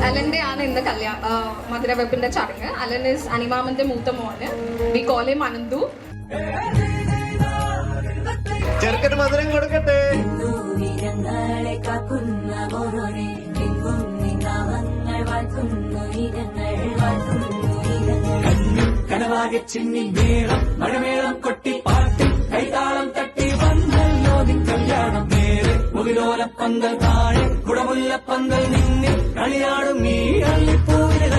അലന്റെ ആണ് ഇന്ന് മധുരവെപ്പിന്റെ ചടങ്ങ്. അലൻ ഇസ് അനിമാമന്റെ മൂത്ത മോന്. We call him Ananthu. ചെറുക്കന് മധുരം കൊടുക്കട്ടെ. കനവാകെ ചിന്നി മേളം മഴമേളം കൊട്ടി പാട്ടി കൈതാളം തട്ടി വന്നല്ലോ നിൻ കല്യാണം നേരെ മുകിലോലപ്പന്തൽ താഴെ കുടമുല്ലപ്പന്തൽ നിന്നിൽ കളിയാടും ഈ അള്ളിപ്പൂവിലെ